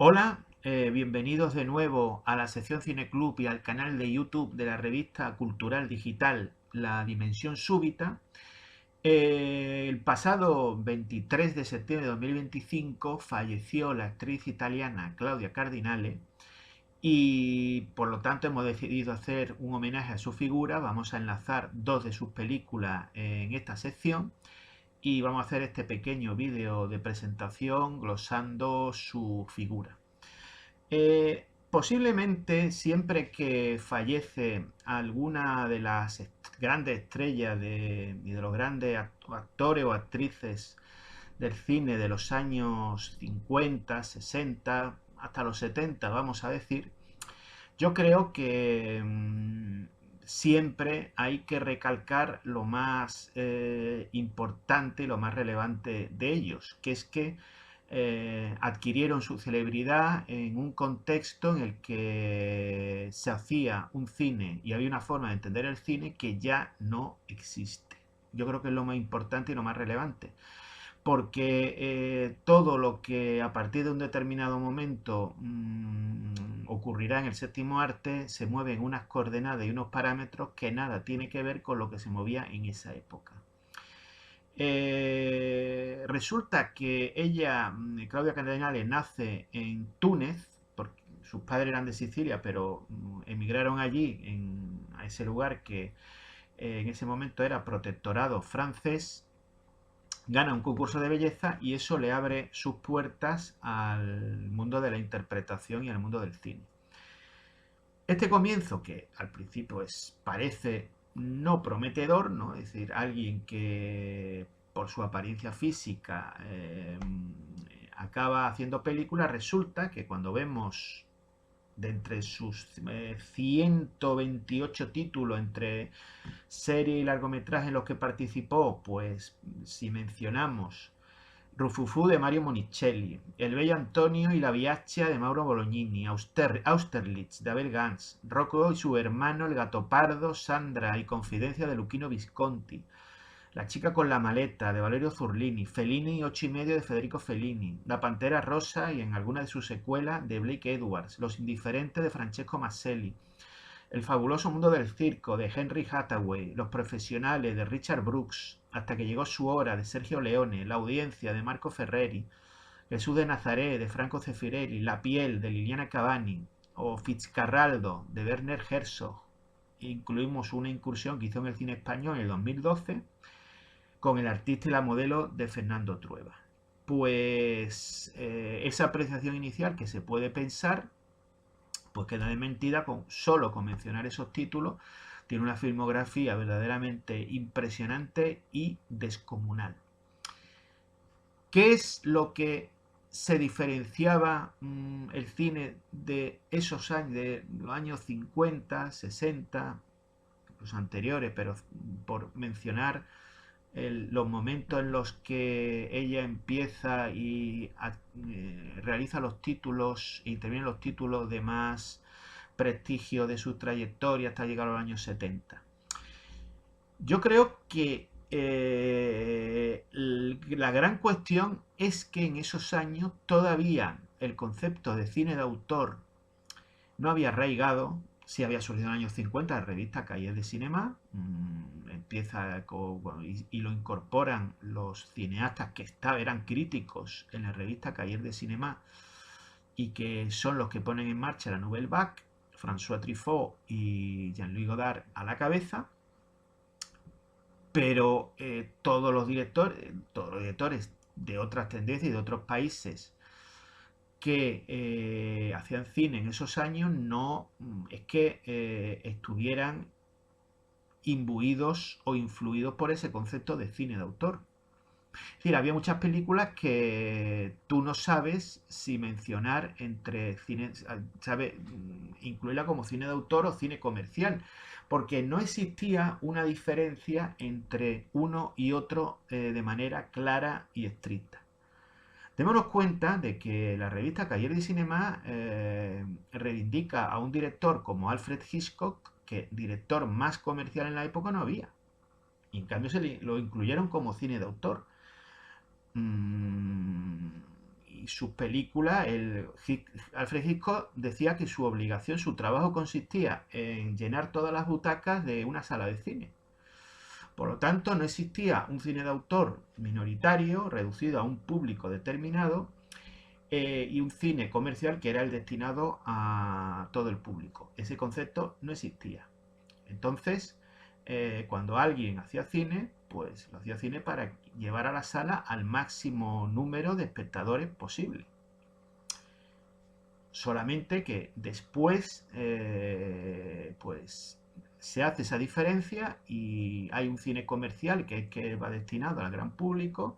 Hola, bienvenidos de nuevo a la sección Cineclub y al canal de YouTube de la revista cultural digital La Dimensión Súbita. El pasado 23 de septiembre de 2025 falleció la actriz italiana Claudia Cardinale y por lo tanto hemos decidido hacer un homenaje a su figura. Vamos a enlazar dos de sus películas en esta sección y vamos a hacer este pequeño vídeo de presentación glosando su figura. Posiblemente siempre que fallece alguna de las grandes estrellas y de los grandes actores o actrices del cine de los años 50, 60, hasta los 70, vamos a decir, yo creo que siempre hay que recalcar lo más importante y lo más relevante de ellos, que es que adquirieron su celebridad en un contexto en el que se hacía un cine y había una forma de entender el cine que ya no existe. Yo creo que es lo más importante y lo más relevante, porque todo lo que a partir de un determinado momento ocurrirá en el séptimo arte se mueve en unas coordenadas y unos parámetros que nada tiene que ver con lo que se movía en esa época. Resulta que ella, Claudia Cardinale, nace en Túnez, porque sus padres eran de Sicilia, pero emigraron allí, a ese lugar que en ese momento era protectorado francés. Gana un concurso de belleza y eso le abre sus puertas al mundo de la interpretación y al mundo del cine. Este comienzo, que al principio parece no prometedor, ¿no? Es decir, alguien que por su apariencia física acaba haciendo películas, resulta que cuando vemos de entre sus 128 títulos entre serie y largometraje en los que participó, pues si mencionamos Rufufú de Mario Monicelli, El Bello Antonio y la Viaccia de Mauro Bolognini, Austerlitz de Abel Gance, Rocco y su hermano El Gato Pardo, Sandra y Confidencia de Luchino Visconti, La chica con la maleta de Valerio Zurlini, Fellini y Ocho y medio de Federico Fellini, La Pantera Rosa y en alguna de sus secuelas de Blake Edwards, Los indiferentes de Francesco Masselli, El fabuloso mundo del circo de Henry Hathaway, Los profesionales de Richard Brooks, Hasta que llegó su hora de Sergio Leone, La audiencia de Marco Ferreri, Jesús de Nazaret de Franco Zeffirelli, La piel de Liliana Cavani o Fitzcarraldo de Werner Herzog. Incluimos una incursión que hizo en el cine español en el 2012 con El artista y la modelo de Fernando Trueba. Pues esa apreciación inicial que se puede pensar pues queda desmentida solo con mencionar esos títulos. Tiene una filmografía verdaderamente impresionante y descomunal. ¿Qué es lo que se diferenciaba el cine de esos años, de los años 50, 60, los anteriores, pero por mencionar los momentos en los que ella empieza y realiza los títulos, intervienen los títulos de más prestigio de su trayectoria hasta llegar a los años 70? Yo creo que la gran cuestión es que en esos años todavía el concepto de cine de autor no había arraigado. Sí había surgido en los años 50 la revista Cahiers de Cinema, empieza bueno, y lo incorporan los cineastas que eran críticos en la revista Cahiers de Cinema y que son los que ponen en marcha la Nouvelle Vague, François Truffaut y Jean-Louis Godard a la cabeza. Pero todos los directores de otras tendencias y de otros países que hacían cine en esos años no es que estuvieran imbuidos o influidos por ese concepto de cine de autor. Es decir, había muchas películas que tú no sabes si mencionar entre cine, sabe, incluirla como cine de autor o cine comercial, porque no existía una diferencia entre uno y otro de manera clara y estricta. Démonos cuenta de que la revista Cahiers de Cinema reivindica a un director como Alfred Hitchcock, que director más comercial en la época no había. Y en cambio lo incluyeron como cine de autor. Mm, y sus películas, Alfred Hitchcock decía que su obligación, su trabajo consistía en llenar todas las butacas de una sala de cine. Por lo tanto, no existía un cine de autor minoritario, reducido a un público determinado, y un cine comercial que era el destinado a todo el público. Ese concepto no existía. Entonces, cuando alguien hacía cine, pues lo hacía cine para llevar a la sala al máximo número de espectadores posible. Solamente que después, pues se hace esa diferencia y hay un cine comercial que va destinado al gran público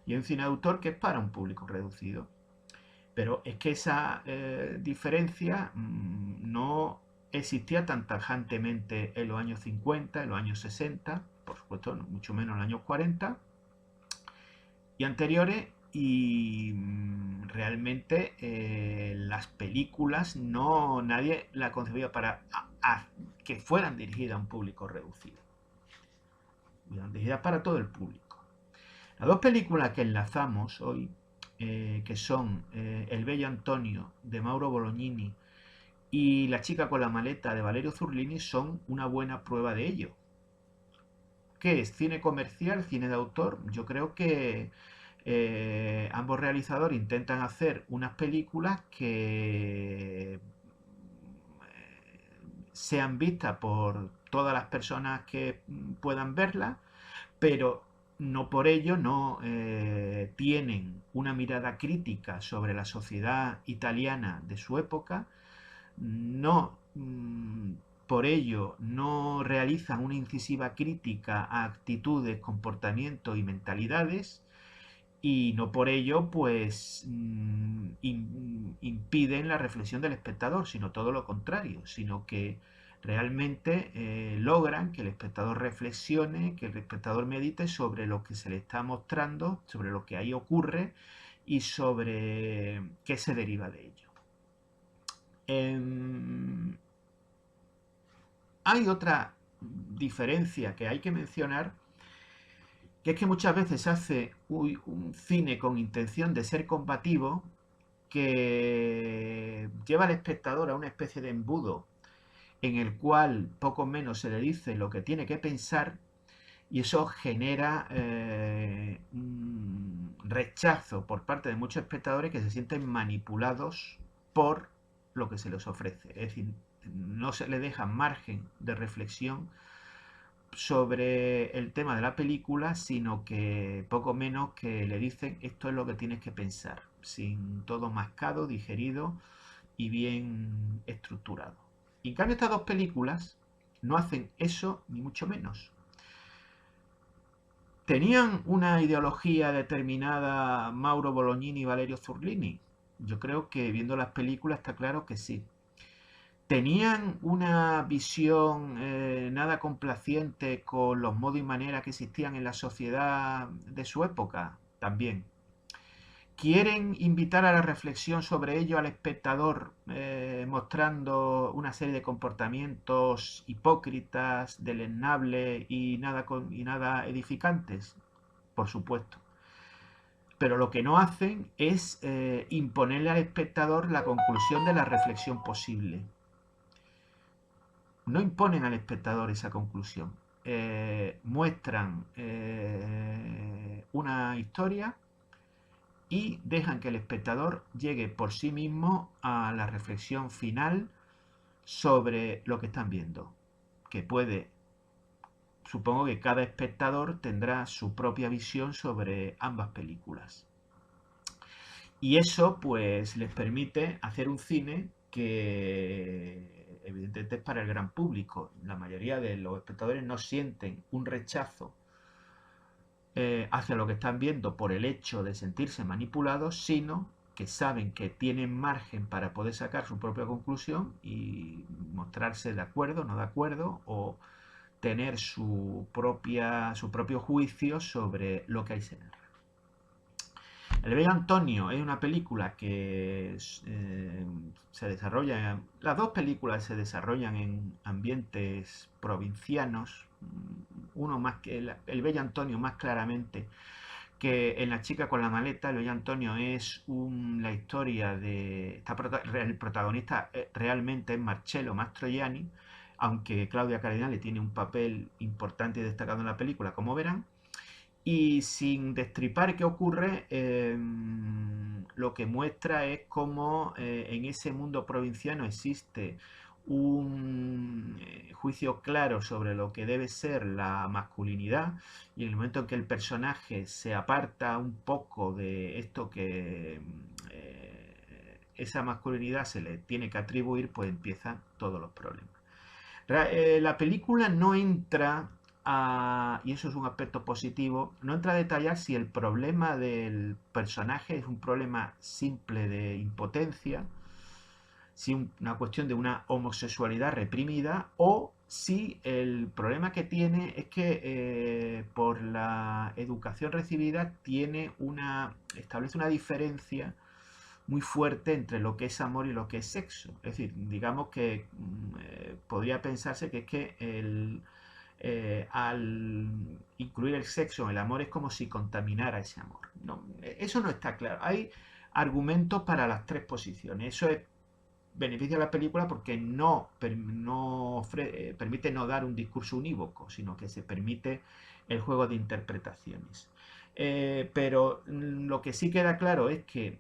y hay un cine de autor que es para un público reducido. Pero es que esa diferencia no existía tan tajantemente en los años 50, en los años 60, por supuesto, mucho menos en los años 40 y anteriores, y realmente las películas nadie las concebía para que fueran dirigidas a un público reducido. Fueran dirigidas para todo el público. Las dos películas que enlazamos hoy, que son El bello Antonio de Mauro Bolognini y La chica con la maleta de Valerio Zurlini, son una buena prueba de ello. ¿Qué es? ¿Cine comercial? ¿Cine de autor? Yo creo que ambos realizadores intentan hacer unas películas que sean vistas por todas las personas que puedan verlas, pero no por ello no tienen una mirada crítica sobre la sociedad italiana de su época, no por ello no realizan una incisiva crítica a actitudes, comportamientos y mentalidades, y no por ello pues impiden la reflexión del espectador, sino todo lo contrario, sino que realmente logran que el espectador reflexione, que el espectador medite sobre lo que se le está mostrando, sobre lo que ahí ocurre y sobre qué se deriva de ello. Hay otra diferencia que hay que mencionar, que es que muchas veces se hace un cine con intención de ser combativo, que lleva al espectador a una especie de embudo en el cual poco menos se le dice lo que tiene que pensar, y eso genera un rechazo por parte de muchos espectadores que se sienten manipulados por lo que se les ofrece. Es decir, no se le deja margen de reflexión sobre el tema de la película, sino que poco menos que le dicen esto es lo que tienes que pensar, sin todo mascado, digerido y bien estructurado. Y en cambio estas dos películas no hacen eso ni mucho menos. ¿Tenían una ideología determinada Mauro Bolognini y Valerio Zurlini? Yo creo que viendo las películas está claro que sí. ¿Tenían una visión nada complaciente con los modos y maneras que existían en la sociedad de su época? También. ¿Quieren invitar a la reflexión sobre ello al espectador mostrando una serie de comportamientos hipócritas, deleznables y nada edificantes? Por supuesto. Pero lo que no hacen es imponerle al espectador la conclusión de la reflexión posible. No imponen al espectador esa conclusión. Muestran una historia y dejan que el espectador llegue por sí mismo a la reflexión final sobre lo que están viendo, que supongo que cada espectador tendrá su propia visión sobre ambas películas. Y eso pues les permite hacer un cine que evidentemente es para el gran público. La mayoría de los espectadores no sienten un rechazo hacia lo que están viendo por el hecho de sentirse manipulados, sino que saben que tienen margen para poder sacar su propia conclusión y mostrarse de acuerdo, no de acuerdo, o tener su propio juicio sobre lo que hay que narrar. El bello Antonio es una película que se desarrolla, las dos películas se desarrollan en ambientes provincianos, uno más que el bello Antonio más claramente que en La chica con la maleta, Luis Antonio es la historia de... el protagonista realmente es Marcello Mastroianni, aunque Claudia Cardinale tiene un papel importante y destacado en la película, como verán. Y sin destripar qué ocurre, lo que muestra es cómo en ese mundo provinciano existe un juicio claro sobre lo que debe ser la masculinidad, y en el momento en que el personaje se aparta un poco de esto que esa masculinidad se le tiene que atribuir, pues empiezan todos los problemas. La película no entra y eso es un aspecto positivo, no entra a detallar si el problema del personaje es un problema simple de impotencia, si una cuestión de una homosexualidad reprimida, o si el problema que tiene es que por la educación recibida establece una diferencia muy fuerte entre lo que es amor y lo que es sexo. Es decir, digamos que podría pensarse que es que al incluir el sexo en el amor es como si contaminara ese amor. No, eso no está claro. Hay argumentos para las tres posiciones. Eso es beneficia a la película porque permite no dar un discurso unívoco, sino que se permite el juego de interpretaciones. Pero lo que sí queda claro es que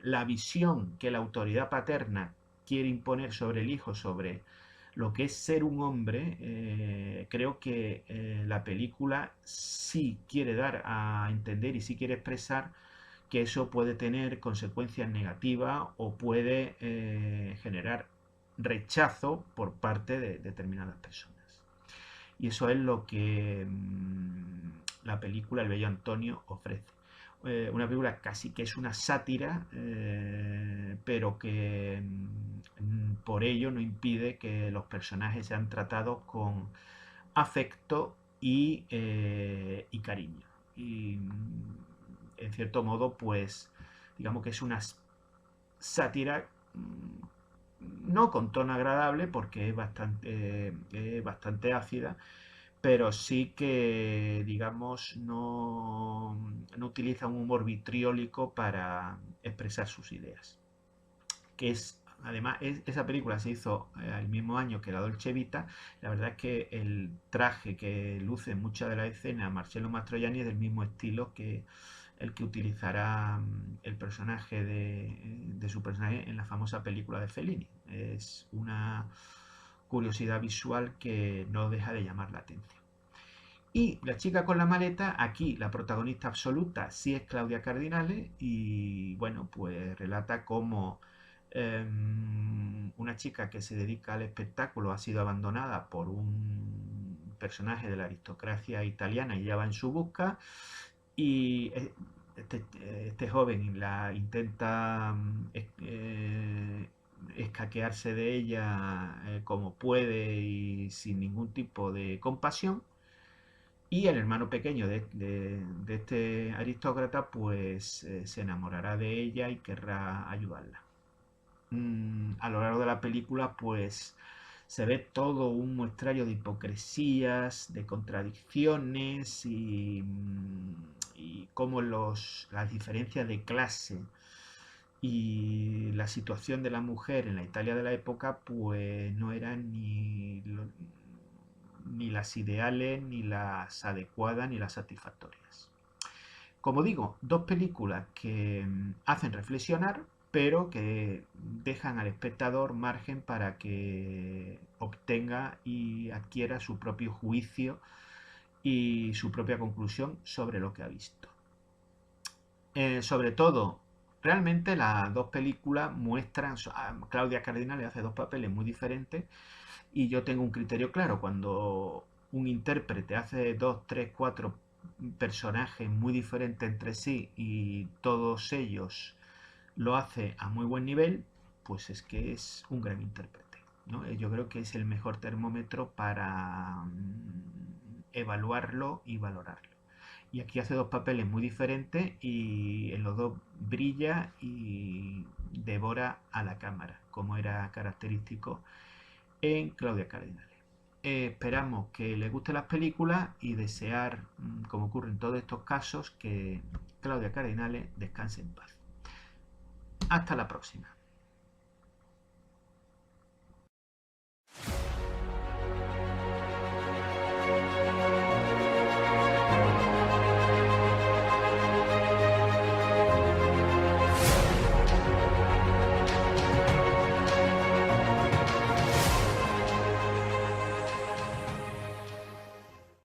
la visión que la autoridad paterna quiere imponer sobre el hijo, sobre lo que es ser un hombre, creo que la película sí quiere dar a entender y sí quiere expresar que eso puede tener consecuencias negativas o puede generar rechazo por parte de determinadas personas. Y eso es lo que la película El Bello Antonio ofrece. Una película casi que es una sátira, pero que por ello no impide que los personajes sean tratados con afecto y cariño. Y en cierto modo, pues, digamos que es una sátira no con tono agradable porque bastante ácida, pero sí que, digamos, no utiliza un humor vitriólico para expresar sus ideas. Que es, además, esa película se hizo el mismo año que La Dolce Vita. La verdad es que el traje que luce en muchas de las escenas Marcello Mastroianni es del mismo estilo que el que utilizará el personaje de su personaje en la famosa película de Fellini. Es una curiosidad visual que no deja de llamar la atención. Y La chica con la maleta, aquí la protagonista absoluta sí es Claudia Cardinale, y bueno, pues relata cómo una chica que se dedica al espectáculo ha sido abandonada por un personaje de la aristocracia italiana y ella va en su busca, y este joven la intenta escaquearse de ella como puede y sin ningún tipo de compasión, y el hermano pequeño de este aristócrata pues se enamorará de ella y querrá ayudarla. A lo largo de la película pues se ve todo un muestrario de hipocresías, de contradicciones y cómo las diferencias de clase y la situación de la mujer en la Italia de la época pues no eran ni las ideales, ni las adecuadas, ni las satisfactorias. Como digo, dos películas que hacen reflexionar, pero que dejan al espectador margen para que obtenga y adquiera su propio juicio y su propia conclusión sobre lo que ha visto. Sobre todo, realmente las dos películas muestran, Claudia Cardinale hace dos papeles muy diferentes, y yo tengo un criterio claro. Cuando un intérprete hace dos, tres, cuatro personajes muy diferentes entre sí y todos ellos lo hace a muy buen nivel, pues es que es un gran intérprete, ¿no? Yo creo que es el mejor termómetro para evaluarlo y valorarlo. Y aquí hace dos papeles muy diferentes y en los dos brilla y devora a la cámara, como era característico en Claudia Cardinale. Esperamos que les gusten las películas y desear, como ocurre en todos estos casos, que Claudia Cardinale descanse en paz. Hasta la próxima.